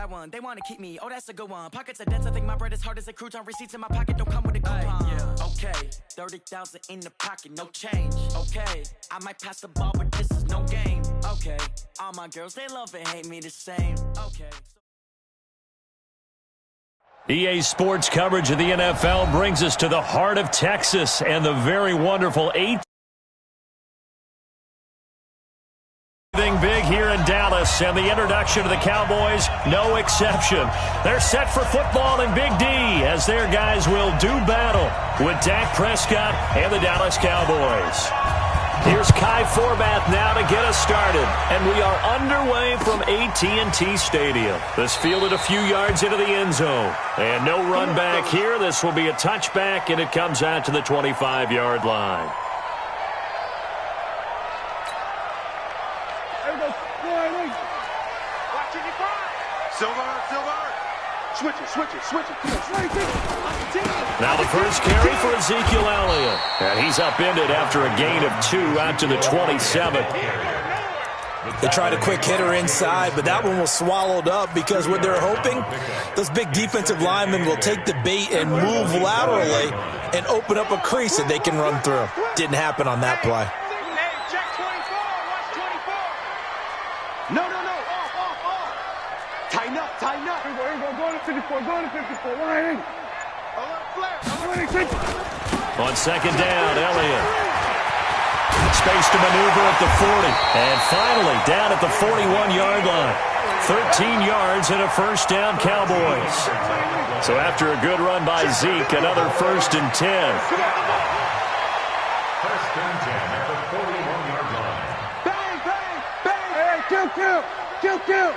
that one. They want to keep me. Oh, that's a good one. Pockets are dense. I think my bread is hard as a crouton. Receipts in my pocket don't come with a coupon. Yeah, okay. 30,000 in the pocket, no change. Okay, I might pass the ball, but this is no game. Okay, all my girls, they love and hate me the same. Okay. EA Sports coverage of the NFL brings us to the heart of Texas and the very wonderful 8th. Big here in Dallas, and the introduction of the Cowboys, no exception. They're set for football in Big D as their guys will do battle with Dak Prescott and the Dallas Cowboys. Here's Kai Forbath now to get us started, and we are underway from AT&T Stadium. This fielded a few yards into the end zone, and no run back here. This will be a touchback, and it comes out to the 25-yard line. Switch it. Now the first carry for Ezekiel Elliott. And he's upended after a gain of 2 out to the 27. They tried a quick hitter inside, but that one was swallowed up because what they're hoping, those big defensive linemen will take the bait and move laterally and open up a crease that they can run through. Didn't happen on that play. No. Tighten up. Here we go. Going to 54. Line in. On second down, Elliott. Space to maneuver at the 40. And finally, down at the 41-yard line. 13 yards and a first down, Cowboys. So after a good run by Zeke, another 1st and 10. 1st and 10 at the 41-yard line. Bang. Kill.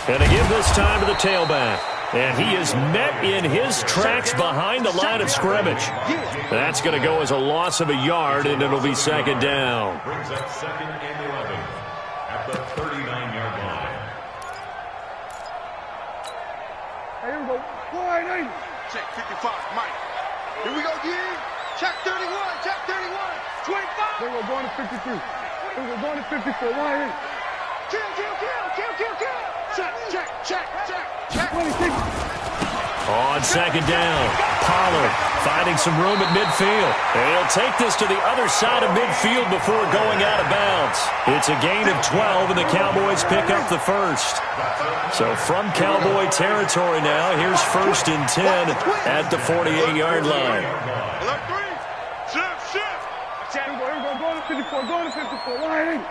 And to give this time to the tailback. And he is met in his tracks behind the line of scrimmage. That's going to go as a loss of a yard, and it'll be second down. Brings up 2nd and 11 at the 39-yard line. Here we go. Line in. Check 55, Mike. Here we go again. Check 31. 25. Here we go, going to 53. Here we go, going to 54. Line in. Kill. Check. 26. On second down, Pollard finding some room at midfield. And he'll take this to the other side of midfield before going out of bounds. It's a gain of 12, and the Cowboys pick up the first. So from Cowboy territory now, here's 1st and 10 at the 48-yard line. Shift. Here we go. Going to 54. Line in.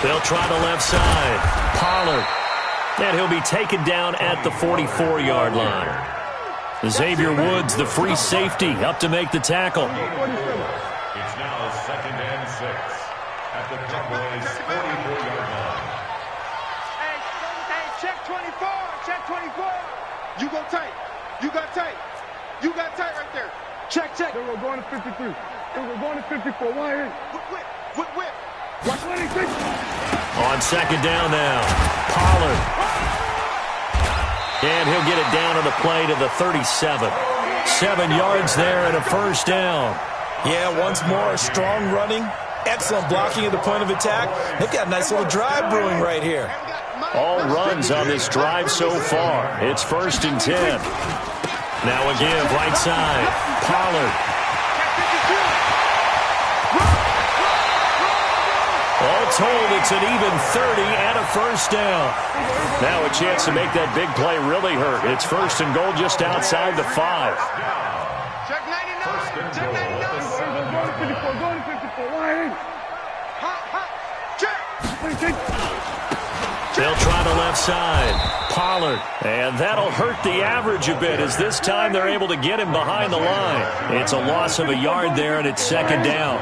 They'll try the left side. Pollard. And he'll be taken down at the 44-yard line. Xavier Woods, the free safety, up to make the tackle. It's now 2nd and 6 at the Cowboys' 44-yard line. Hey, check 24. You got tight right there. Check. Then we're going to 53. Then we're going to 54. Line in. Whip. Watch 26. On second down now, Pollard. And he'll get it down on the play to the 37. 7 yards there and a first down. Yeah, once more, strong running, excellent blocking at the point of attack. They've got a nice little drive brewing right here. All runs on this drive so far. It's 1st and 10. Now again, right side, Pollard. All told, it's an even 30 and a first down. Now a chance to make that big play really hurt. It's 1st and goal just outside the 5. Check 99. Check 99. Going to 54. Line in. Check. They'll try the left side. Pollard. And that'll hurt the average a bit as this time they're able to get him behind the line. It's a loss of a yard there, and it's second down.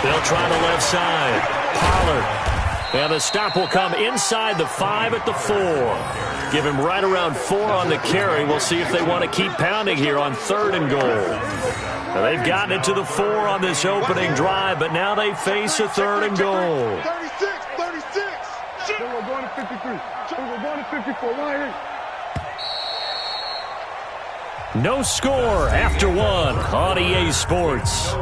They'll try the left side. Pollard. And the stop will come inside the 5 at the 4. Give him right around 4 on the carry. We'll see if they want to keep pounding here on 3rd and goal. Now they've gotten it to the 4 on this opening drive, but now they face a 3rd and goal. 36. Then we're going to 53. Then we're going to 54. Line in. No score after 1 on EA Sports.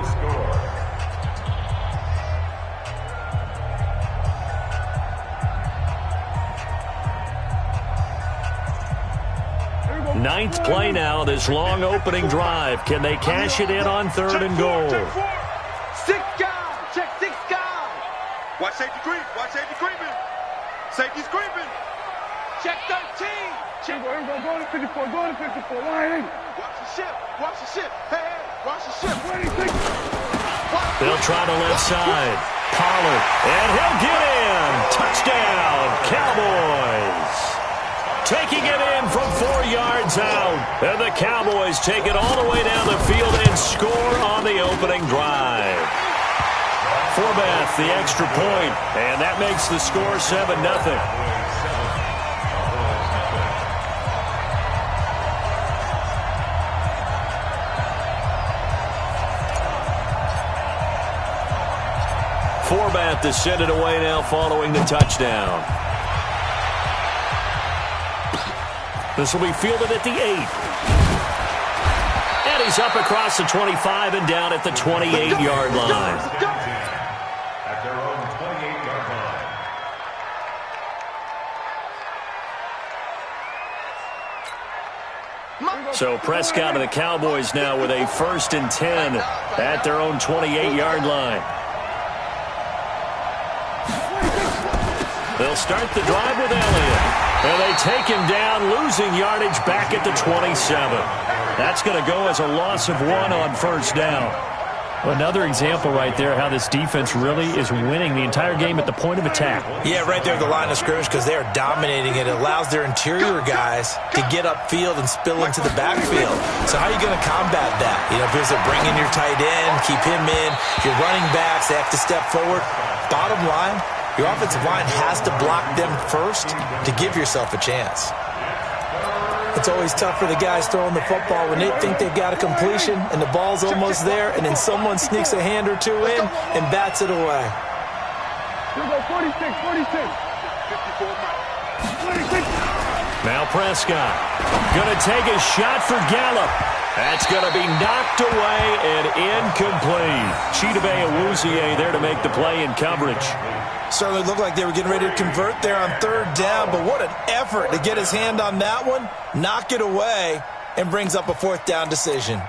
ninth play now, this long opening drive. Can they cash it in on 3rd and goal? Six guys. Check 6 guys. Watch safety creep. Watch safety creeping. Safety's creeping. Check 13. Check. Go to 54. Go to 54. Line 8. Watch the ship. Watch the ship. Hey, watch the ship. 26. They'll try the left side. Pollard, and he'll get in. Touchdown, Cowboys. Taking it in from 4 yards out. And the Cowboys take it all the way down the field and score on the opening drive. Forbath, the extra point, and that makes the score 7-0. Forbath to send it away now following the touchdown. This will be fielded at the 8. And he's up across the 25 and down at the 28-yard line. At their own 28-yard line. So Prescott and the Cowboys now with a 1st and 10 at their own 28-yard line. They'll start the drive with Elliott. And they take him down, losing yardage back at the 27. That's going to go as a loss of 1 on 1st down. Another example right there how this defense really is winning the entire game at the point of attack. Yeah, right there at the line of scrimmage because they are dominating it. It allows their interior guys to get upfield and spill into the backfield. So how are you going to combat that? You know, because they're bringing your tight end, keep him in. Your running backs, they have to step forward. Bottom line, your offensive line has to block them first to give yourself a chance. It's always tough for the guys throwing the football when they think they've got a completion and the ball's almost there, and then someone sneaks a hand or two in and bats it away. You go 46, 46. 54, 26. Now Prescott going to take a shot for Gallup. That's going to be knocked away and incomplete. Chidobe Awuzie there to make the play in coverage. Certainly looked like they were getting ready to convert there on 3rd down, but what an effort to get his hand on that one, knock it away, and brings up a 4th down decision.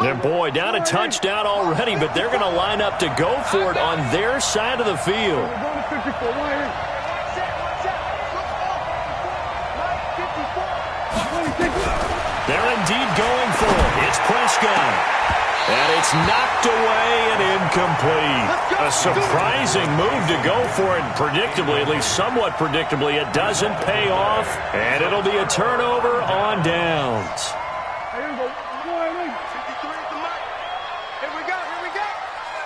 Their boy down a touchdown already, but they're going to line up to go for it on their side of the field. They're indeed going for it. It's Prescott. And it's knocked away and incomplete. A surprising move to go for it. Predictably, at least somewhat predictably, it doesn't pay off. And it'll be a turnover on downs. Here we go. 53 at the mic. Here we go. Here we go.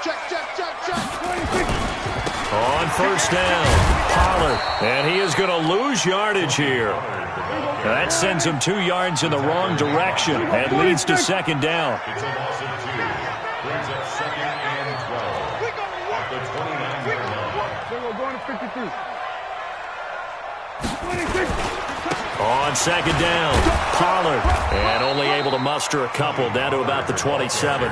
Check. 26. On 1st down, Pollard. And he is going to lose yardage here. That sends him 2 yards in the wrong direction and leads to 2nd down. It's a loss of 2. Brings up 2nd and 12. At the 29-yard line. We're going to 53. 26. On 2nd down, Pollard. And only able to muster a couple down to about the 27.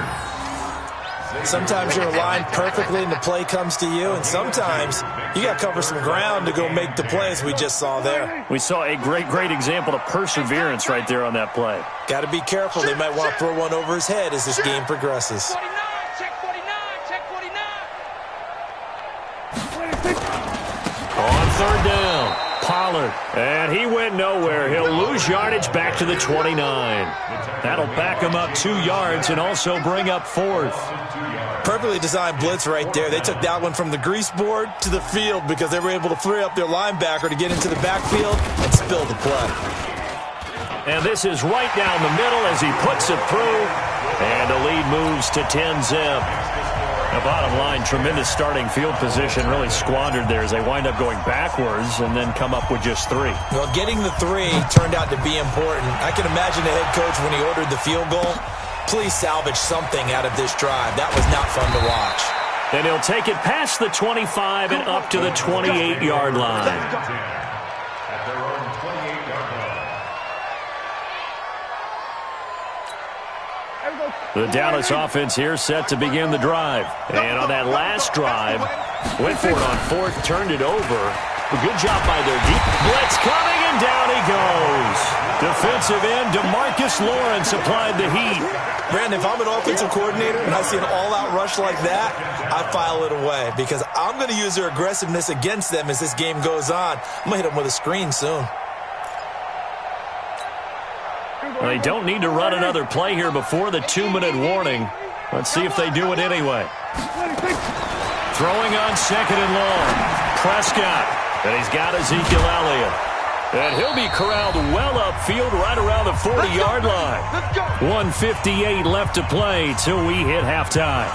Sometimes you're aligned perfectly and the play comes to you, and sometimes you got to cover some ground to go make the plays we just saw there. We saw a great example of perseverance right there on that play. Got to be careful. They might want to throw one over his head as this game progresses. 49, check 49, check 49. On 3rd down, Pollard. And he went nowhere. He'll lose yardage back to the 29. That'll back him up 2 yards and also bring up 4th. Perfectly designed blitz right there. They took that one from the grease board to the field because they were able to free up their linebacker to get into the backfield and spill the play. And this is right down the middle as he puts it through. And the lead moves to 10-zip. The bottom line, tremendous starting field position, really squandered there as they wind up going backwards and then come up with just 3. Well, getting the 3 turned out to be important. I can imagine the head coach when he ordered the field goal. Please salvage something out of this drive. That was not fun to watch. And he'll take it past the 25 and up to the 28-yard line. At their own 28-yard line. The Dallas offense here set to begin the drive. And on that last drive, went for it on 4th, turned it over. A good job by their deep blitz coming, And down he goes. Defensive end DeMarcus Lawrence applied the heat. Brandon, if I'm an offensive coordinator and I see an all-out rush like that, I file it away because I'm going to use their aggressiveness against them as this game goes on. I'm going to hit them with a screen soon. They don't need to run another play here before the 2-minute warning. Let's see if they do it anyway. Throwing on second and long. Prescott. And he's got Ezekiel Elliott. And he'll be corralled well upfield right around the 40-yard line. 1:58 left to play till we hit halftime.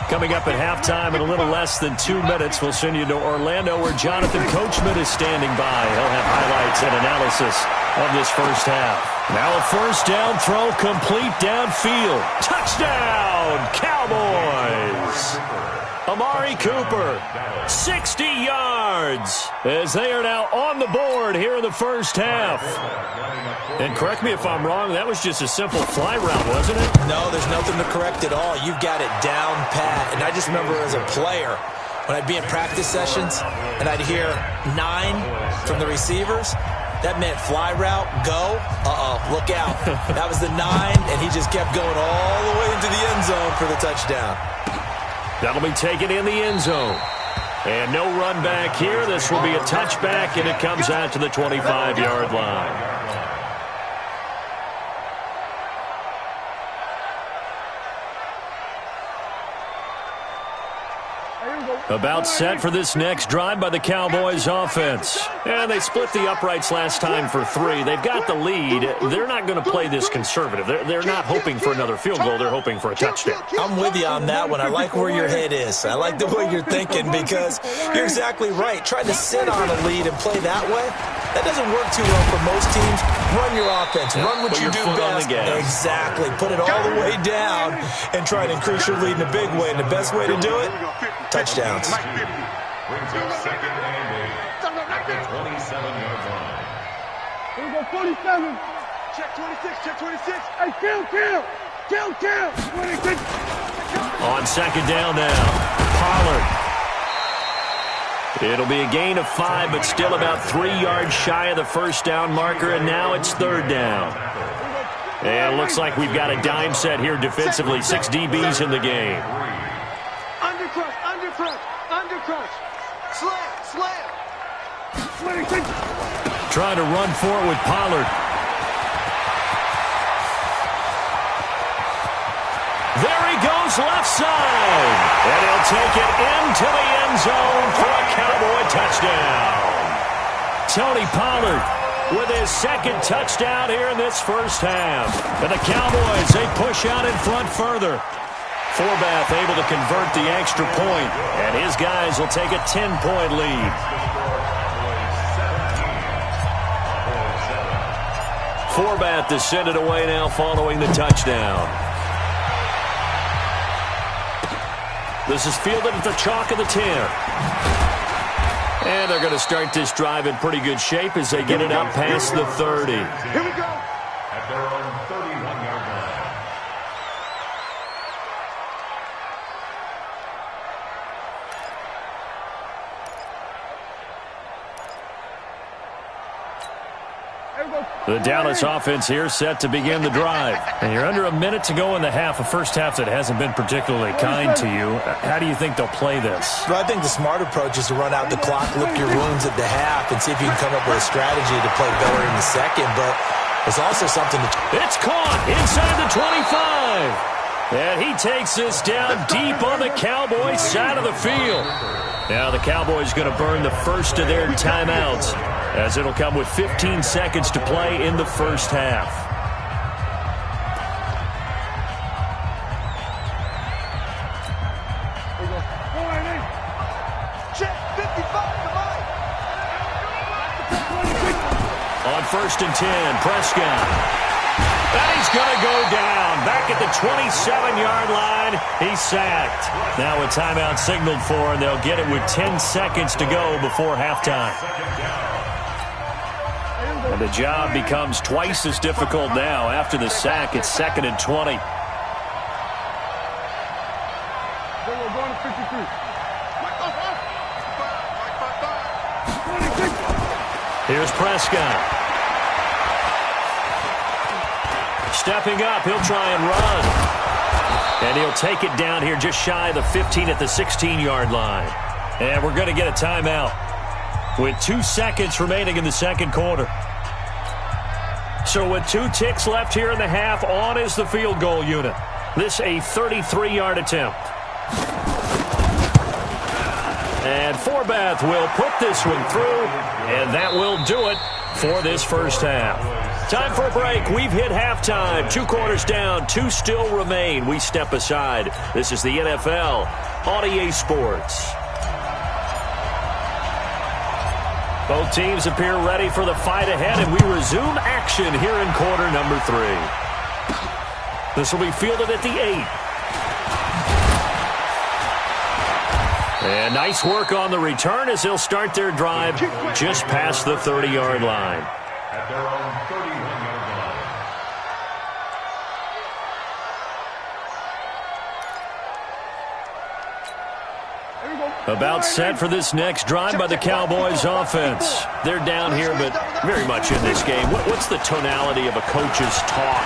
Coming up at halftime in a little less than 2 minutes, we'll send you to Orlando where Jonathan Coachman is standing by. He'll have highlights and analysis of this first half. Now a first down throw complete downfield. Touchdown, Cowboys! Amari Cooper, 60 yards, as they are now on the board here in the first half. And correct me if I'm wrong, that was just a simple fly route, wasn't it? No, there's nothing to correct at all. You've got it down pat. And I just remember as a player, when I'd be in practice sessions and I'd hear 9 from the receivers, that meant fly route, go, look out. That was the 9, and he just kept going all the way into the end zone for the touchdown. That'll be taken in the end zone. And no run back here. This will be a touchback, and it comes out to the 25-yard line. About set for this next drive by the Cowboys offense. And they split the uprights last time for 3. They've got the lead. They're not going to play this conservative. They're not hoping for another field goal. They're hoping for a touchdown. I'm with you on that one. I like where your head is. I like the way you're thinking because you're exactly right. Trying to sit on a lead and play that way, that doesn't work too well for most teams. Run your offense. Run what you do best. Exactly. Put it all the way down and try to increase your lead in a big way. And the best way to do it, touchdowns. Brings up second and 8 at the 27-yard line. Here we go, 47. Check 26, check 26. Hey, kill. 26. On second down now, Pollard. It'll be a gain of 5, but still about 3 yards shy of the first down marker, and now it's third down. And it looks like we've got a dime set here defensively. 6 DBs in the game. Undercrush. Slam. 26. Trying to run for it with Pollard. There he goes left side. And he'll take it into the end zone for a Cowboy touchdown. Tony Pollard with his second touchdown here in this first half. And the Cowboys, they push out in front further. Forbath able to convert the extra point, and his guys will take a 10-point lead. Forbath is sent it away now following the touchdown. This is fielded at the chalk of the 10. And they're going to start this drive in pretty good shape as they get it up past the 30. Here we go. At their own 31-yard line. The Dallas offense here set to begin the drive. And you're under a minute to go in the half, a first half that hasn't been particularly kind to you. How do you think they'll play this? Well, I think the smart approach is to run out the clock, lick your wounds at the half, and see if you can come up with a strategy to play better in the second. But it's also something to... It's caught inside the 25. And he takes this down deep on the Cowboys side of the field. Now the Cowboys going to burn the first of their timeouts, as it'll come with 15 seconds to play in the first half. Check 55, goodbye. On first and 10, Prescott. And he's going to go down. Back at the 27-yard line, he's sacked. Now a timeout signaled for, and they'll get it with 10 seconds to go before halftime. And the job becomes twice as difficult now. After the sack, it's 2nd and 20. We're going to 53. Here's Prescott. Stepping up, he'll try and run. And he'll take it down here just shy of the 15 at the 16-yard line. And we're going to get a timeout with 2 seconds remaining in the second quarter. So with 2 ticks left here in the half, on is the field goal unit. This a 33-yard attempt. And Forbath will put this one through, and that will do it for this first half. Time for a break. We've hit halftime. 2 quarters down, 2 still remain. We step aside. This is the NFL on EA Sports. Both teams appear ready for the fight ahead, and we resume action here in quarter number 3. This will be fielded at the 8. And nice work on the return as they'll start their drive just past the 30-yard line. At their own 31-yard line. About set for this next drive by the Cowboys offense. They're down here, but very much in this game. What's the tonality of a coach's talk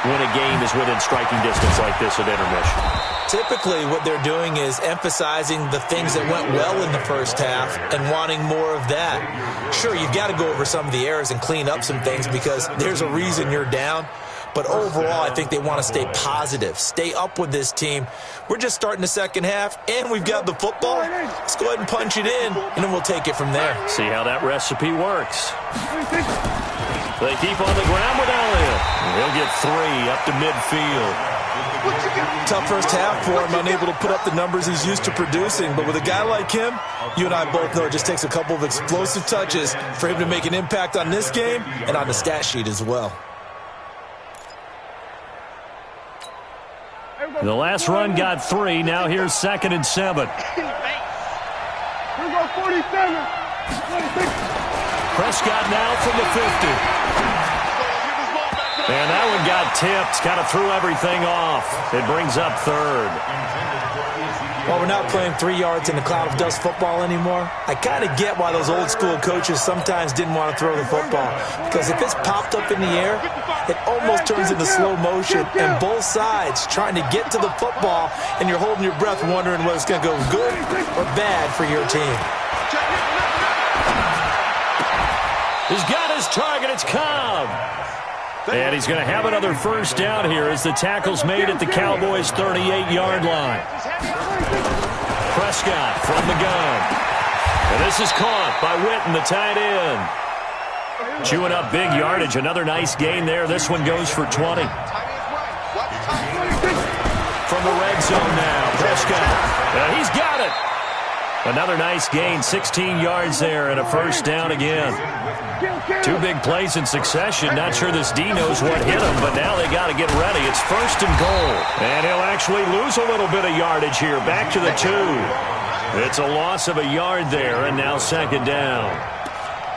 when a game is within striking distance like this at intermission? Typically, what they're doing is emphasizing the things that went well in the first half and wanting more of that. Sure, you've got to go over some of the errors and clean up some things because there's a reason you're down. But overall, I think they want to stay positive, stay up with this team. We're just starting the second half, and we've got the football. Let's go ahead and punch it in, and then we'll take it from there. See how that recipe works. They keep on the ground with Elliott. He'll get 3 up to midfield. Tough first half for him, unable to put up the numbers he's used to producing. But with a guy like him, you and I both know it just takes a couple of explosive touches for him to make an impact on this game and on the stat sheet as well. The last run got 3. Now here's 2nd and 7. Here we go, 47. Prescott now from the 50. And that one got tipped. Kind of threw everything off. It brings up 3rd. While we're not playing 3 yards in a cloud of dust football anymore, I kind of get why those old school coaches sometimes didn't want to throw the football. Because if it's popped up in the air, it almost turns into slow motion. And both sides trying to get to the football, and you're holding your breath wondering whether it's going to go good or bad for your team. He's got his target. It's Cobb. And he's going to have another first down here as the tackle's made at the Cowboys' 38-yard line. Prescott from the gun. And this is caught by Witten, the tight end. Chewing up big yardage. Another nice gain there. This one goes for 20. From the red zone now, Prescott. He's got it. Another nice gain, 16 yards there, and a first down again. 2 big plays in succession. Not sure this D knows what hit him, but now they got to get ready. It's 1st and goal. And he'll actually lose a little bit of yardage here. Back to the 2. It's a loss of a yard there, and now 2nd down.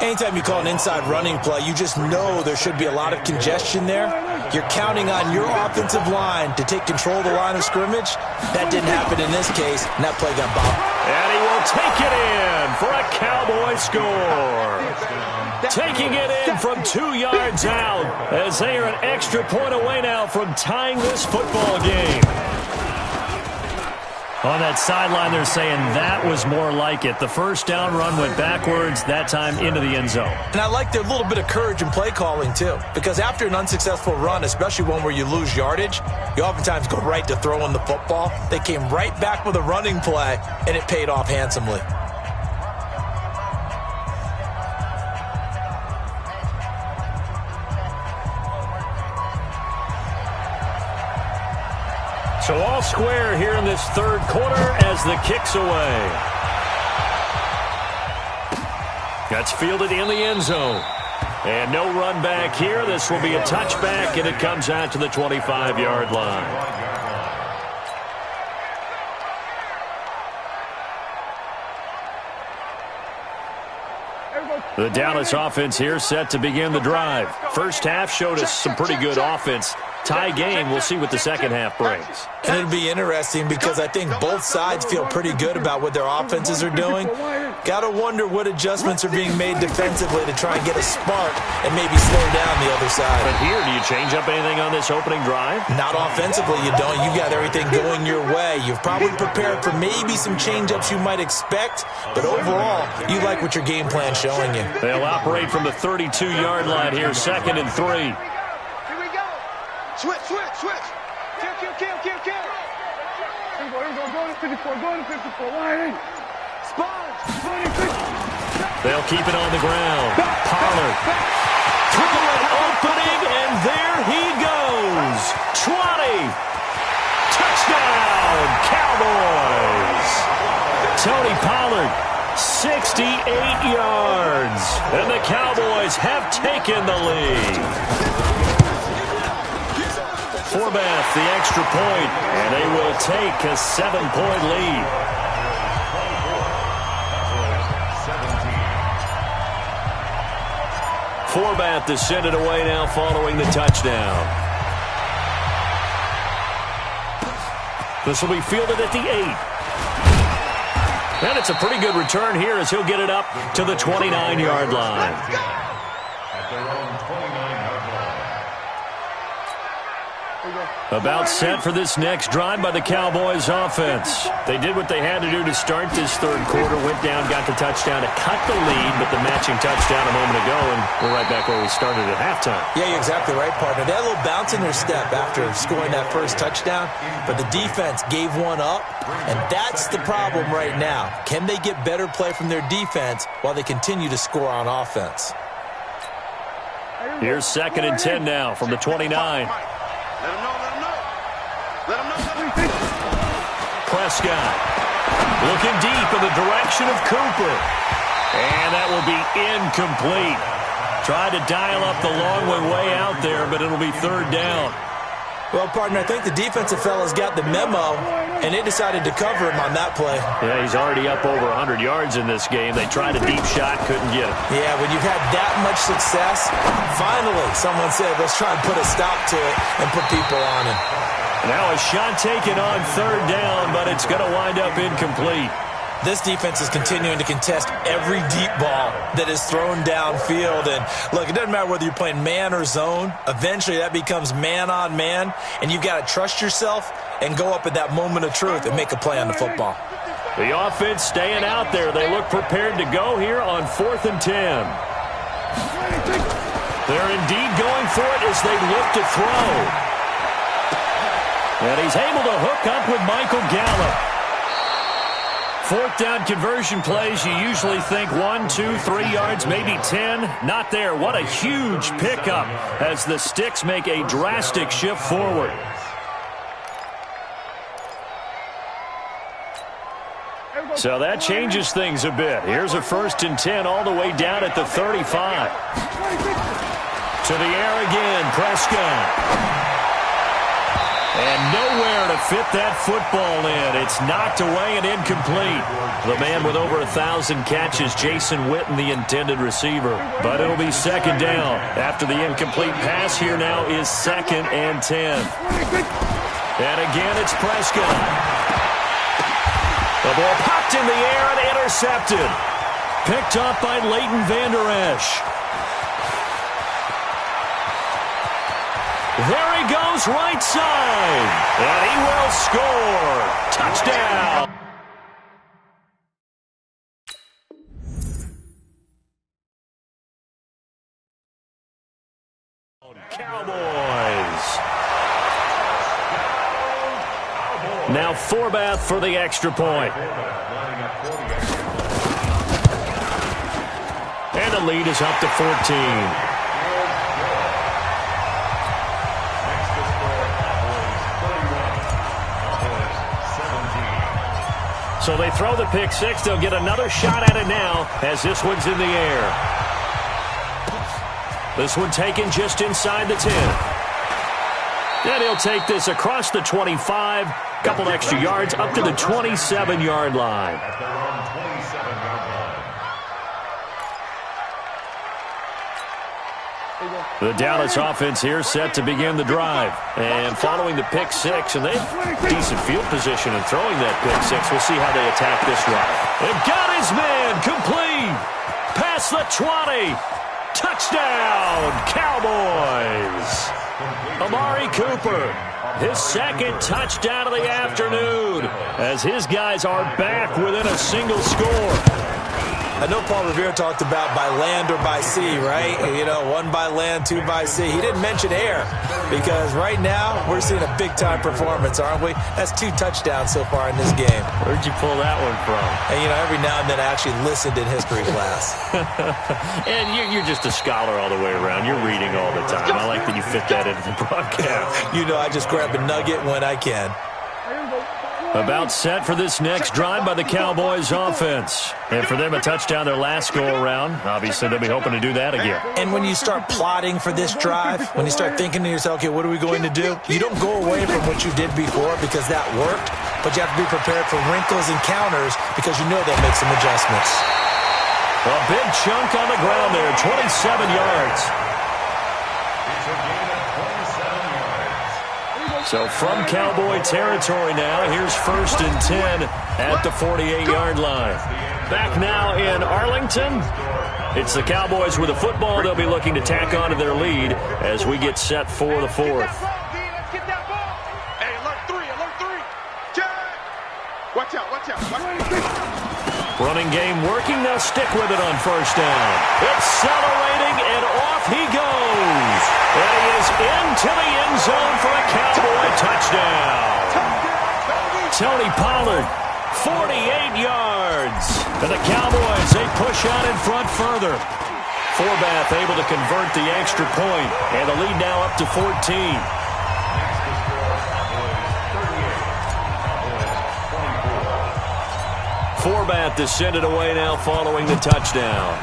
Anytime you call an inside running play, you just know there should be a lot of congestion there. You're counting on your offensive line to take control of the line of scrimmage. That didn't happen in this case, and that play got bopped. And he will take it in for a Cowboy score. Taking it in from 2 yards out as they are an extra point away now from tying this football game. On that sideline, they're saying that was more like it. The first down run went backwards, that time into the end zone. And I like their little bit of courage in play calling, too. Because after an unsuccessful run, especially one where you lose yardage, you oftentimes go right to throwing the football. They came right back with a running play, and it paid off handsomely. So all square here in this 3rd quarter as the kick's away. That's fielded in the end zone. And no run back here. This will be a touchback, and it comes out to the 25-yard line. The Dallas offense here set to begin the drive. First half showed us some pretty good offense. Tie game. We'll see what the second half brings. And it'll be interesting because I think both sides feel pretty good about what their offenses are doing. Got to wonder what adjustments are being made defensively to try and get a spark and maybe slow down the other side. But here, do you change up anything on this opening drive? Not offensively, you don't. You've got everything going your way. You've probably prepared for maybe some change-ups you might expect, but overall, you like what your game plan's showing you. They'll operate from the 32-yard line here, 2nd and 3. Here we go. Switch. Kill. Here we go. Go to 54. Go to 54. Line in. Sponge. 26. They'll keep it on the ground. Pollard. Through an opening, and there he goes. 20. Touchdown, Cowboys. Tony Pollard, 68 yards. And the Cowboys have taken the lead. Forbath, the extra point, and they will take a 7-point lead. Forbath to send it away now following the touchdown. This will be fielded at the 8. And it's a pretty good return here as he'll get it up to the 29-yard line. At their own 29-yard line. About set for this next drive by the Cowboys offense. They did what they had to do to start this third quarter, went down, got the touchdown to cut the lead, but the matching touchdown a moment ago, and we're right back where we started at halftime. Yeah, you're exactly right, partner. They had a little bounce in their step after scoring that first touchdown, but the defense gave one up, and that's the problem right now. Can they get better play from their defense while they continue to score on offense? Here's 2nd and 10 now from the 29. Let him know. Prescott looking deep in the direction of Cooper. And that will be incomplete. Tried to dial up the long way out there, but it'll be 3rd down. Well, partner, I think the defensive fellas got the memo, and they decided to cover him on that play. Yeah, he's already up over 100 yards in this game. They tried a deep shot, couldn't get it. Yeah, when you've had that much success, finally someone said, let's try and put a stop to it and put people on it. Now a shot taken on 3rd down, but it's going to wind up incomplete. This defense is continuing to contest every deep ball that is thrown downfield. And, look, it doesn't matter whether you're playing man or zone. Eventually that becomes man-on-man, and you've got to trust yourself and go up at that moment of truth and make a play on the football. The offense staying out there. They look prepared to go here on 4th and 10. They're indeed going for it as they look to throw. And he's able to hook up with Michael Gallup. 4th down conversion plays, you usually think 1, 2, 3 yards, maybe 10. Not there. What a huge pickup as the Sticks make a drastic shift forward. So that changes things a bit. Here's a 1st and 10 all the way down at the 35. To the air again, Prescott. And nowhere to fit that football in. It's knocked away and incomplete. The man with over 1,000 catches, Jason Witten, the intended receiver. But it'll be 2nd down. After the incomplete pass, here now is 2nd and 10. And again, it's Prescott. The ball popped in the air and intercepted. Picked up by Leighton Vander Esch. There he goes, right side. And he will score. Touchdown. Cowboys. Now Forbath for the extra point. And the lead is up to 14. So they throw the pick six. They'll get another shot at it now as this one's in the air. This one taken just inside the 10. And he'll take this across the 25. Couple extra yards up to the 27-yard line. At their own 27-yard line. There you go. The Dallas offense here set to begin the drive. And following the pick six, and they have decent field position in throwing that pick six. We'll see how they attack this drive. They've got his man complete. Past the 20. Touchdown, Cowboys. Amari Cooper, his second touchdown of the afternoon, as his guys are back within a single score. I know Paul Revere talked about by land or by sea, right? You know, one by land, two by sea. He didn't mention air because right now we're seeing a big-time performance, aren't we? That's 2 touchdowns so far in this game. Where'd you pull that one from? And, you know, every now and then I actually listened in history class. And you're just a scholar all the way around. You're reading all the time. I like that you fit that into the broadcast. You know, I just grab a nugget when I can. About set for this next drive by the Cowboys offense. And for them, a touchdown their last go-around. Obviously, they'll be hoping to do that again. And when you start plotting for this drive, when you start thinking to yourself, okay, what are we going to do? You don't go away from what you did before because that worked, but you have to be prepared for wrinkles and counters because you know they'll make some adjustments. A big chunk on the ground there, 27 yards. So from Cowboy territory now, here's 1st and 10 at the 48-yard line. Back now in Arlington, it's the Cowboys with the football. They'll be looking to tack on to their lead as we get set for the 4th. Hey, alert 3. Jack! Watch out. Running game working. They'll stick with it on 1st down. Accelerating, and off he goes. And he is into the end zone for a Cowboy touchdown. Tony Pollard, 48 yards. And the Cowboys, they push out in front further. Forbath able to convert the extra point, and the lead now up to 14. Forbath is sent it away now following the touchdown.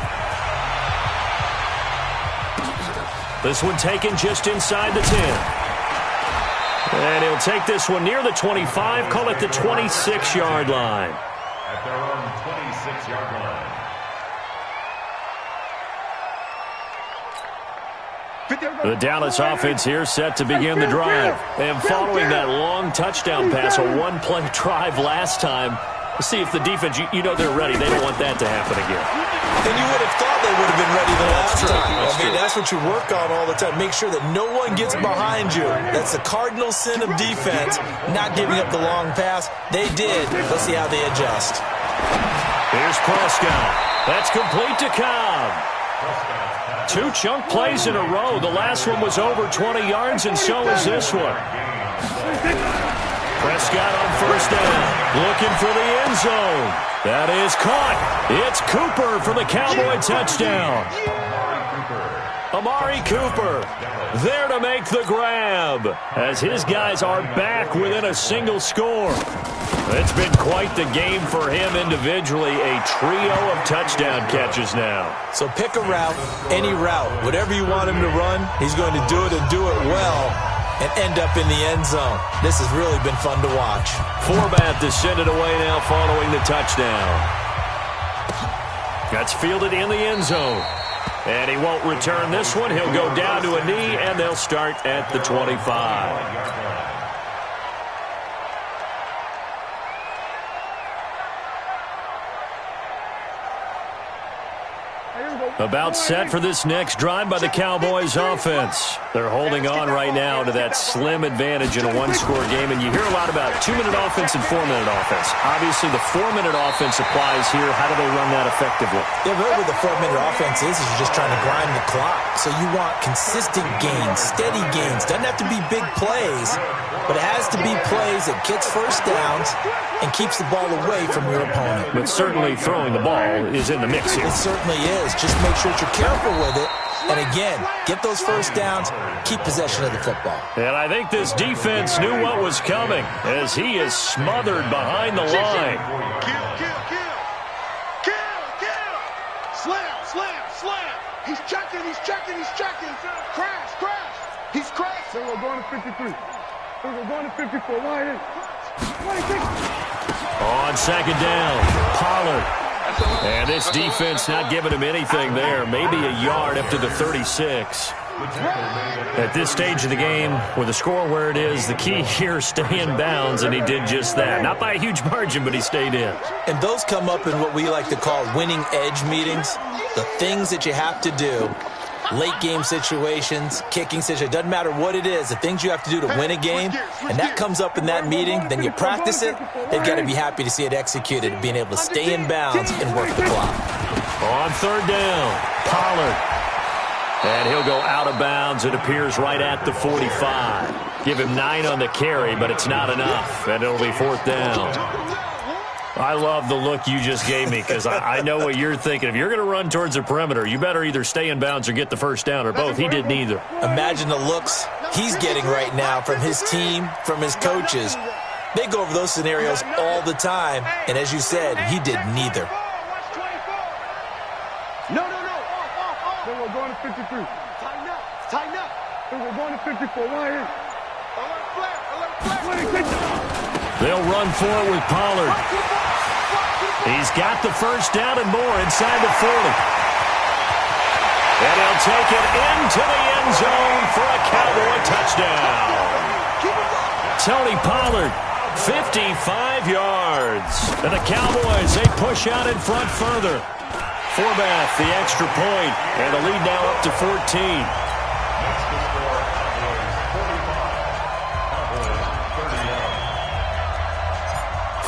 This one taken just inside the 10. And he'll take this one near the 25, call it the 26-yard line. At their own 26-yard line. The Dallas offense here set to begin the drive. And following that long touchdown pass, a one-play drive last time, let's see if the defense, you know they're ready. They don't want that to happen again. And you would have thought they would have been ready the last time. That's what you work on all the time. Make sure that no one gets behind you. That's the cardinal sin of defense, not giving up the long pass. They did. Let's see how they adjust. Here's Prescott. That's complete to Cobb. 2 chunk plays in a row. The last one was over 20 yards, and so is this one. Prescott on 1st down, looking for the end zone. That is caught. It's Cooper for the Cowboy touchdown. Amari Cooper there to make the grab as his guys are back within a single score. It's been quite the game for him individually, a trio of touchdown catches now. So pick a route, any route. Whatever you want him to run, he's going to do it and do it well and end up in the end zone. This has really been fun to watch. Forbath is sent it away now following the touchdown. That's fielded in the end zone. And he won't return this one. He'll go down to a knee, and they'll start at the 25. About set for this next drive by the Cowboys offense. They're holding on right now to that slim advantage in a one-score game, and you hear a lot about 2-minute offense and 4-minute offense. Obviously, the 4-minute offense applies here. How do they run that effectively? Yeah, really what the 4-minute offense is you're just trying to grind the clock. So you want consistent gains, steady gains. Doesn't have to be big plays, but it has to be plays that gets 1st downs and keeps the ball away from your opponent. But certainly throwing the ball is in the mix here. It certainly is. Just make sure that you're careful with it. And again, get those 1st downs, keep possession of the football. And I think this defense knew what was coming as he is smothered behind the line. Kill. Slam. He's checking. Crash. He's crashed. Then we're going to 53. Then we're going to 54. Line in. 26. On 2nd down, Pollard. And this defense not giving him anything there. Maybe a yard up to the 36. At this stage of the game, with the score where it is, the key here is stay in bounds, and he did just that. Not by a huge margin, but he stayed in. And those come up in what we like to call winning edge meetings. The things that you have to do, late game situations, kicking situations, doesn't matter what it is, the things you have to do to win a game, and that comes up in that meeting, then you practice it, they've got to be happy to see it executed, being able to stay in bounds and work the clock. On third down, Pollard. And he'll go out of bounds. It appears right at the 45. Give him 9 on the carry, but it's not enough, and it'll be fourth down. I love the look you just gave me because I know what you're thinking. If you're going to run towards the perimeter, you better either stay in bounds or get the first down, or both. He did neither. Imagine the looks he's getting right now from his team, from his coaches. They go over those scenarios all the time, and as you said, he did neither. No. Then we're going to 53. Tighten up. Then we're going to 54. Why is? Alert flag. They'll run for it with Pollard. He's got the first down and more inside the 40. And he'll take it into the end zone for a Cowboy touchdown. Tony Pollard, 55 yards. And the Cowboys, they push out in front further. Forbath, the extra point, and the lead now up to 14.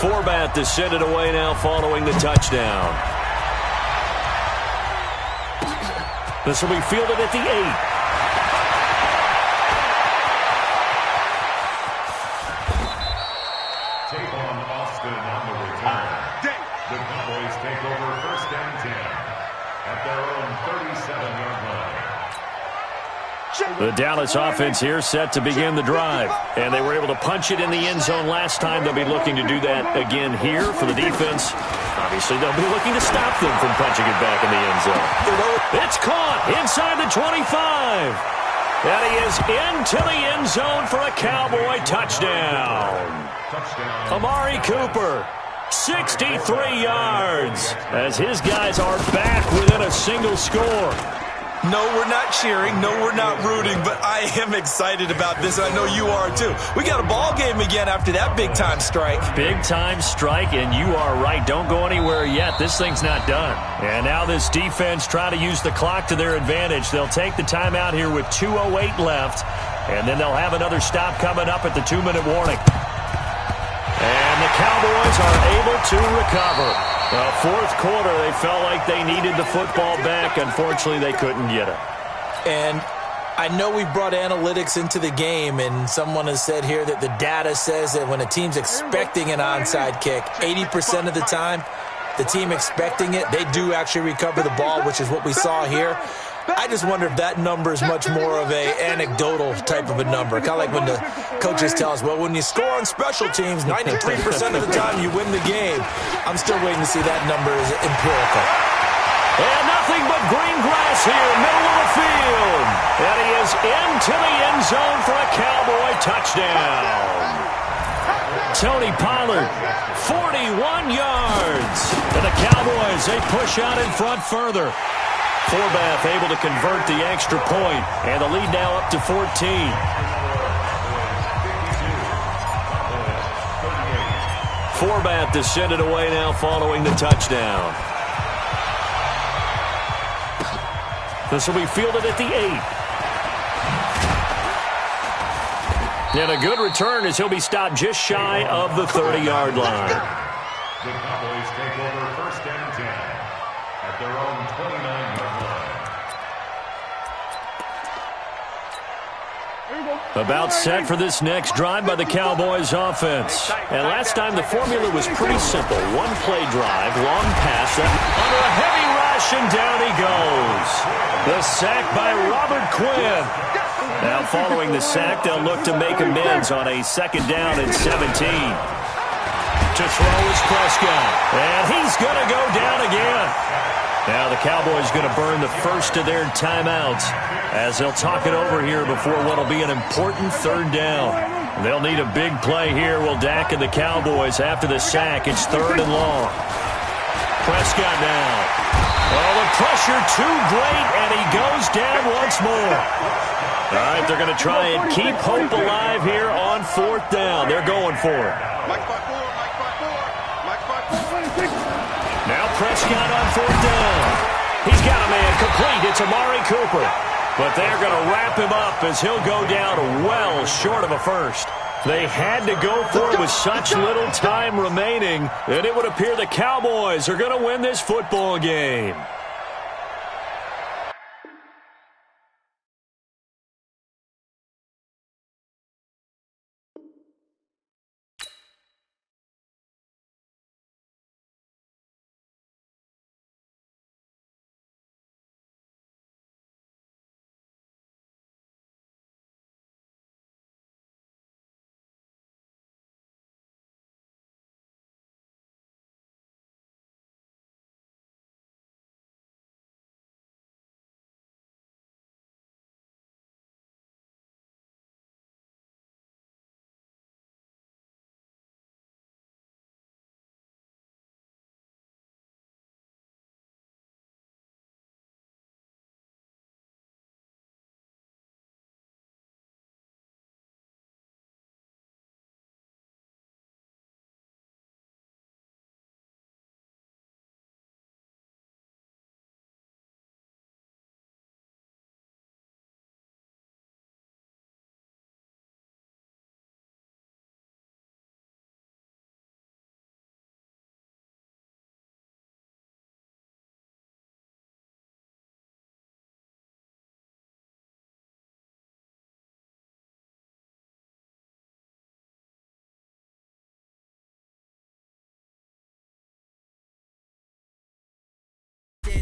Forbath to send it away now following the touchdown. This will be fielded at the 8. The Dallas offense here set to begin the drive. And they were able to punch it in the end zone last time. They'll be looking to do that again here for the defense. Obviously, they'll be looking to stop them from punching it back in the end zone. It's caught inside the 25. And he is into the end zone for a Cowboy touchdown. Amari Cooper, 63 yards, as his guys are back within a single score. No, we're not cheering. No, we're not rooting, but I am excited about this. I know you are, too. We got a ball game again after that big-time strike. Big-time strike, and you are right. Don't go anywhere yet. This thing's not done. And now this defense trying to use the clock to their advantage. They'll take the timeout here with 2:08 left, and then they'll have another stop coming up at the 2-minute warning. And the Cowboys are able to recover. Fourth quarter, they felt like they needed the football back. Unfortunately, they couldn't get it. And I know we brought analytics into the game, and someone has said here that the data says that when a team's expecting an onside kick, 80% of the time, the team expecting it, they do actually recover the ball, which is what we saw here. I just wonder if that number is much more of a anecdotal type of a number. Kind of like when the coaches tell us, well, when you score on special teams, 93% of the time you win the game. I'm still waiting to see that number is empirical. And nothing but green grass here, middle of the field. And he is into the end zone for a Cowboy touchdown. Tony Pollard, 41 yards. And the Cowboys, they push out in front further. Forbath able to convert the extra point, and the lead now up to 14. Forbath to send it away now following the touchdown. This will be fielded at the 8. And a good return as he'll be stopped just shy of the 30-yard line. The Cowboys take over first and 10 at their own 29-yard line. About set for this next drive by the Cowboys offense. And last time the formula was pretty simple. One play drive, long pass, under a heavy rush, and down he goes. The sack by Robert Quinn. Now following the sack, they'll look to make amends on a second down and 17. To throw is Prescott. And he's going to go down again. Now the Cowboys going to burn the first of their timeouts as they'll talk it over here before what will be an important third down. They'll need a big play here. Will Dak and the Cowboys after the sack. It's third and long. Prescott now. Oh, the pressure too great, and he goes down once more. All right, they're going to try and keep hope alive here on 4th down. They're going for it. Mike 5-4, Mike 5-4, Mike 5-4. Now Prescott on 4th down. He's got a man complete. It's Amari Cooper. But they're going to wrap him up as he'll go down well short of a first. They had to go for it with such little time remaining, and it would appear the Cowboys are going to win this football game.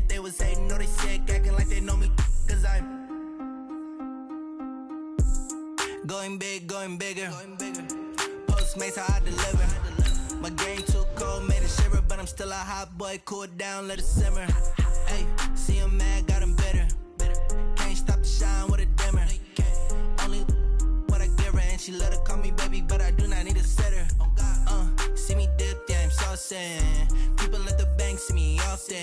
They was hating, no they sick, acting like they know me, cause I'm going big, going bigger. Postmates how I deliver. My game too cold, made it shiver, but I'm still a hot boy, cool it down, let it simmer. Hey, see him mad, got him bitter. Can't stop the shine with a dimmer. Only what I give her, and she let her call me baby, but I do not need a sitter. See me dip, yeah, I'm saucing. People at the bank see me often.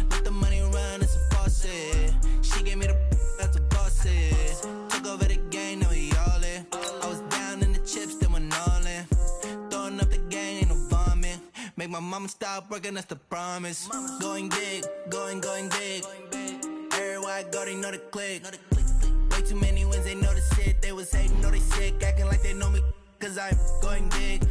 Let the money run, it's a faucet. She gave me the that's a bosses. Took over the game, now we all in. I was down in the chips, then went all in. Throwing up the gang, ain't no vomit. Make my mama stop working, that's the promise. Going big, going big. Everywhere I go, they know the click. Way too many wins, they know the shit. They was hating, know they sick, acting like they know me, cause I'm going big.